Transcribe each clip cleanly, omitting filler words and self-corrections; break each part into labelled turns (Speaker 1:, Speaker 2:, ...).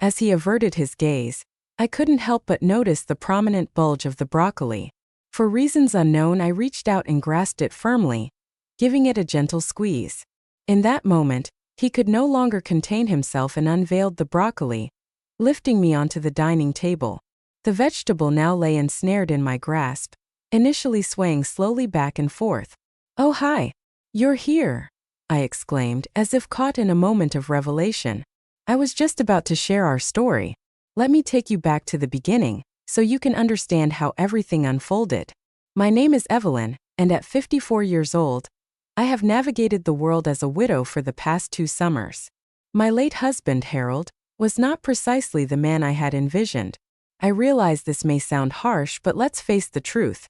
Speaker 1: As he averted his gaze, I couldn't help but notice the prominent bulge of the broccoli. For reasons unknown, I reached out and grasped it firmly, giving it a gentle squeeze. In that moment, he could no longer contain himself and unveiled the broccoli, lifting me onto the dining table. The vegetable now lay ensnared in my grasp, initially swaying slowly back and forth. "Oh, hi. You're here," I exclaimed, as if caught in a moment of revelation. "I was just about to share our story. Let me take you back to the beginning, so you can understand how everything unfolded. My name is Evelyn, and at 54 years old, I have navigated the world as a widow for the past 2 summers. My late husband, Harold, was not precisely the man I had envisioned. I realize this may sound harsh, but let's face the truth.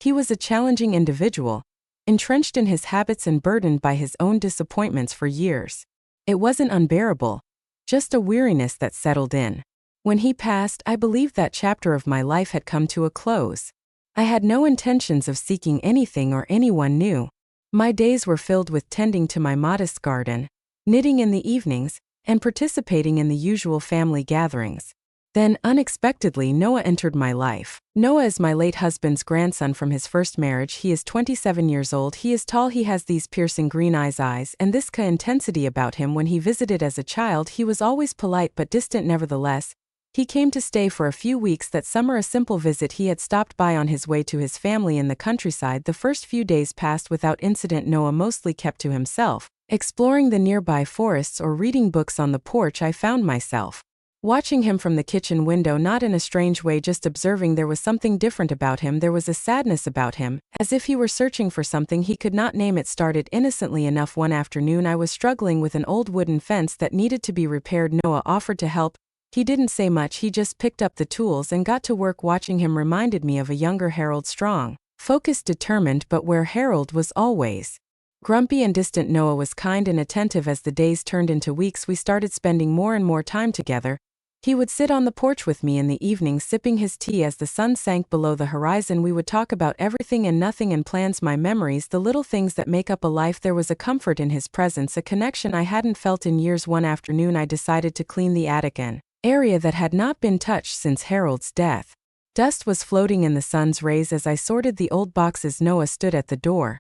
Speaker 1: He was a challenging individual, entrenched in his habits and burdened by his own disappointments for years. It wasn't unbearable, just a weariness that settled in. When he passed, I believed that chapter of my life had come to a close. I had no intentions of seeking anything or anyone new. My days were filled with tending to my modest garden, knitting in the evenings, and participating in the usual family gatherings. Then, unexpectedly, Noah entered my life. Noah is my late husband's grandson from his first marriage. He is 27 years old. He is tall. He has these piercing green eyes and this intensity about him. When he visited as a child, he was always polite but distant. Nevertheless, he came to stay for a few weeks that summer, a simple visit. He had stopped by on his way to his family in the countryside. The first few days passed without incident. Noah mostly kept to himself, exploring the nearby forests or reading books on the porch. I found myself watching him from the kitchen window, not in a strange way, just observing. There was something different about him. There was a sadness about him, as if he were searching for something he could not name. It started innocently enough. One afternoon, I was struggling with an old wooden fence that needed to be repaired. Noah offered to help. He didn't say much. He just picked up the tools and got to work. Watching him reminded me of a younger Harold, strong, focused, determined, but where Harold was always grumpy and distant, Noah was kind and attentive. As the days turned into weeks, we started spending more and more time together. He would sit on the porch with me in the evenings, sipping his tea. As the sun sank below the horizon, we would talk about everything and nothing, and plans, my memories, the little things that make up a life. There was a comfort in his presence, a connection I hadn't felt in years. One afternoon, I decided to clean the attic, an area that had not been touched since Harold's death. Dust was floating in the sun's rays as I sorted the old boxes. Noah stood at the door,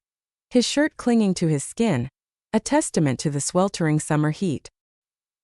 Speaker 1: his shirt clinging to his skin, a testament to the sweltering summer heat.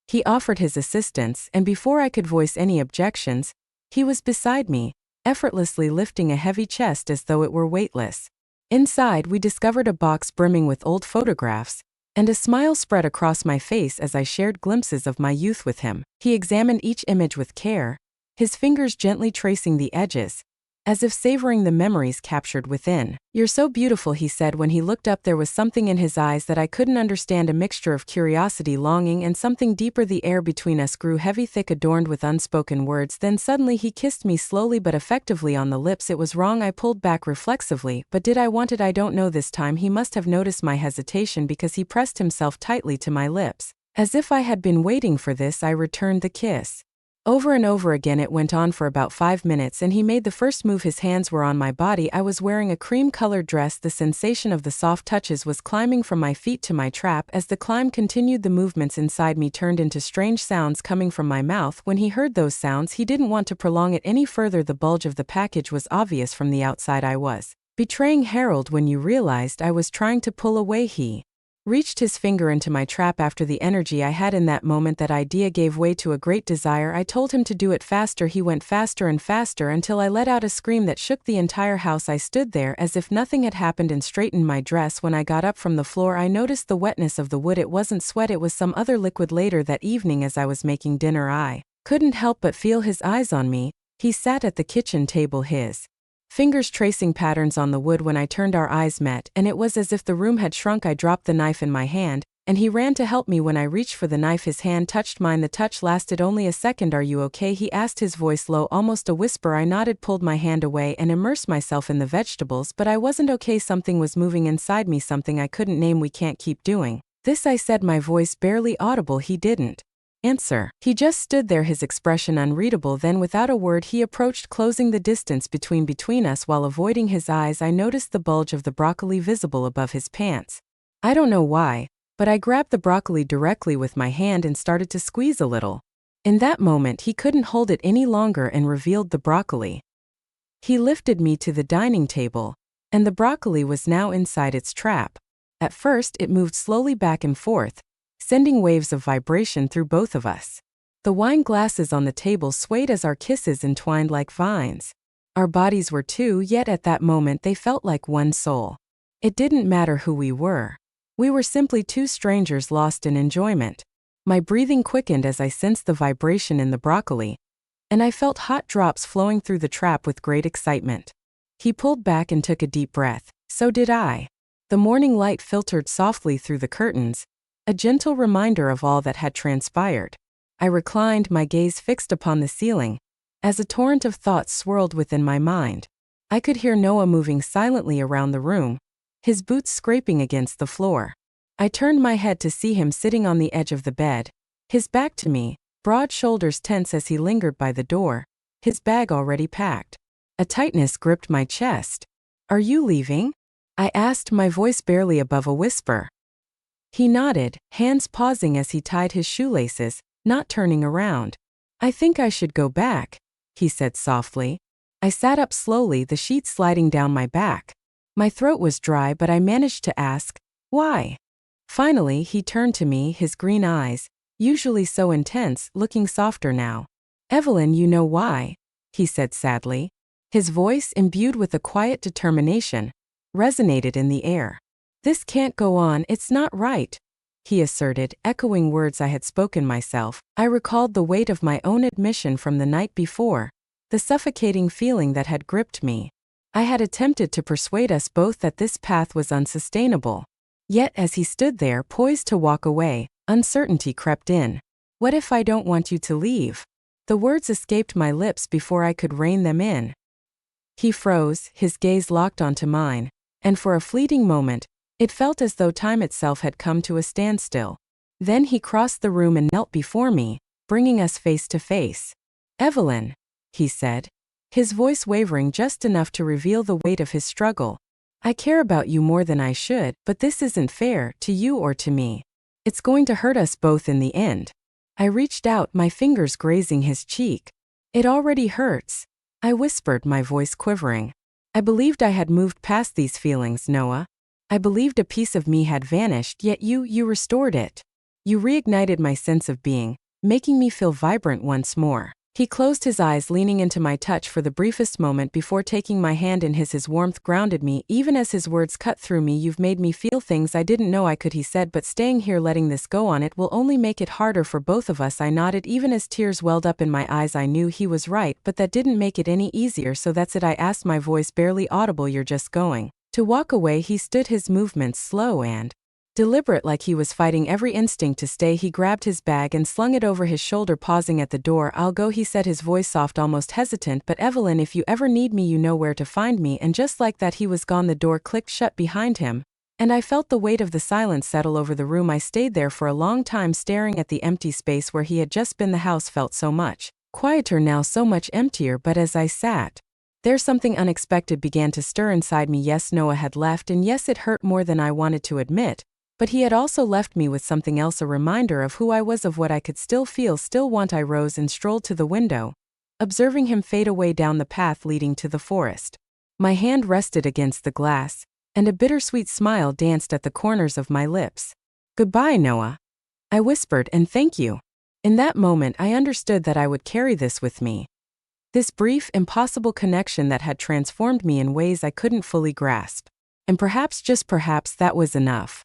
Speaker 1: He offered his assistance, and before I could voice any objections, he was beside me, effortlessly lifting a heavy chest as though it were weightless. Inside, we discovered a box brimming with old photographs, and a smile spread across my face as I shared glimpses of my youth with him. He examined each image with care, his fingers gently tracing the edges, as if savoring the memories captured within. "You're so beautiful," he said. When he looked up, there was something in his eyes that I couldn't understand, a mixture of curiosity, longing, and something deeper. The air between us grew heavy, thick, adorned with unspoken words. Then suddenly he kissed me slowly but effectively on the lips. It was wrong. I pulled back reflexively, but did I want it? I don't know. This time he must have noticed my hesitation, because he pressed himself tightly to my lips. As if I had been waiting for this, I returned the kiss. Over and over again. It went on for about 5 minutes, and he made the first move. His hands were on my body. I was wearing a cream-colored dress. The sensation of the soft touches was climbing from my feet to my trap. As the climb continued, the movements inside me turned into strange sounds coming from my mouth. When he heard those sounds, he didn't want to prolong it any further. The bulge of the package was obvious from the outside. I was betraying Harold. When you realized I was trying to pull away, he reached his finger into my trap. After the energy I had in that moment, that idea gave way to a great desire. I told him to do it faster. He went faster and faster until I let out a scream that shook the entire house. I stood there as if nothing had happened and straightened my dress. When I got up from the floor, I noticed the wetness of the wood. It wasn't sweat, it was some other liquid. Later that evening, as I was making dinner, I couldn't help but feel his eyes on me. He sat at the kitchen table, his fingers tracing patterns on the wood. When I turned, our eyes met, and it was as if the room had shrunk. I dropped the knife in my hand, and he ran to help me. When I reached for the knife, his hand touched mine. The touch lasted only a second. "Are you okay?" he asked, his voice low, almost a whisper. I nodded, pulled my hand away, and immersed myself in the vegetables. But I wasn't okay. Something was moving inside me, something I couldn't name. "We can't keep doing this," I said, my voice barely audible. He didn't answer. He just stood there, his expression unreadable. Then, without a word, he approached, closing the distance between us. While avoiding his eyes, I noticed the bulge of the broccoli visible above his pants. I don't know why, but I grabbed the broccoli directly with my hand and started to squeeze a little. In that moment, he couldn't hold it any longer and revealed the broccoli. He lifted me to the dining table, and the broccoli was now inside its trap. At first, it moved slowly back and forth, sending waves of vibration through both of us. The wine glasses on the table swayed as our kisses entwined like vines. Our bodies were two, yet at that moment they felt like one soul. It didn't matter who we were. We were simply two strangers lost in enjoyment. My breathing quickened as I sensed the vibration in the broccoli, and I felt hot drops flowing through the trap with great excitement. He pulled back and took a deep breath. So did I. The morning light filtered softly through the curtains, a gentle reminder of all that had transpired. I reclined, my gaze fixed upon the ceiling, as a torrent of thoughts swirled within my mind. I could hear Noah moving silently around the room, his boots scraping against the floor. I turned my head to see him sitting on the edge of the bed, his back to me, broad shoulders tense as he lingered by the door, his bag already packed. A tightness gripped my chest. "Are you leaving?" I asked, my voice barely above a whisper. He nodded, hands pausing as he tied his shoelaces, not turning around. "I think I should go back," he said softly. I sat up slowly, the sheets sliding down my back. My throat was dry, but I managed to ask, "Why?" Finally, he turned to me, his green eyes, usually so intense, looking softer now. "Evelyn, you know why," he said sadly. His voice, imbued with a quiet determination, resonated in the air. "This can't go on, it's not right," he asserted, echoing words I had spoken myself. I recalled the weight of my own admission from the night before, the suffocating feeling that had gripped me. I had attempted to persuade us both that this path was unsustainable. Yet as he stood there, poised to walk away, uncertainty crept in. "What if I don't want you to leave?" The words escaped my lips before I could rein them in. He froze, his gaze locked onto mine, and for a fleeting moment, it felt as though time itself had come to a standstill. Then he crossed the room and knelt before me, bringing us face to face. "Evelyn," he said, his voice wavering just enough to reveal the weight of his struggle. "I care about you more than I should, but this isn't fair, to you or to me. It's going to hurt us both in the end." I reached out, my fingers grazing his cheek. "It already hurts," I whispered, my voice quivering. I believed I had moved past these feelings, Noah. I believed a piece of me had vanished, yet you restored it. You reignited my sense of being, making me feel vibrant once more. He closed his eyes, leaning into my touch for the briefest moment before taking my hand in his. His warmth grounded me, even as his words cut through me. "You've made me feel things I didn't know I could," he said, "but staying here, letting this go on, it will only make it harder for both of us." I nodded, even as tears welled up in my eyes. I knew he was right, but that didn't make it any easier. "So that's it?" I asked, my voice barely audible. "You're just going to walk away?" He stood, his movements slow and deliberate, like he was fighting every instinct to stay. He grabbed his bag and slung it over his shoulder, pausing at the door. "I'll go," he said, his voice soft, almost hesitant, "but Evelyn, if you ever need me, you know where to find me." And just like that, he was gone. The door clicked shut behind him, and I felt the weight of the silence settle over the room. I stayed there for a long time, staring at the empty space where he had just been. The house felt so much quieter now, so much emptier, but as I sat there, something unexpected began to stir inside me. Yes, Noah had left, and yes, it hurt more than I wanted to admit. But he had also left me with something else, a reminder of who I was, of what I could still feel, still want. I rose and strolled to the window, observing him fade away down the path leading to the forest. My hand rested against the glass, and a bittersweet smile danced at the corners of my lips. "Goodbye, Noah," I whispered, "and thank you." In that moment, I understood that I would carry this with me. This brief, impossible connection that had transformed me in ways I couldn't fully grasp. And perhaps, just perhaps, that was enough.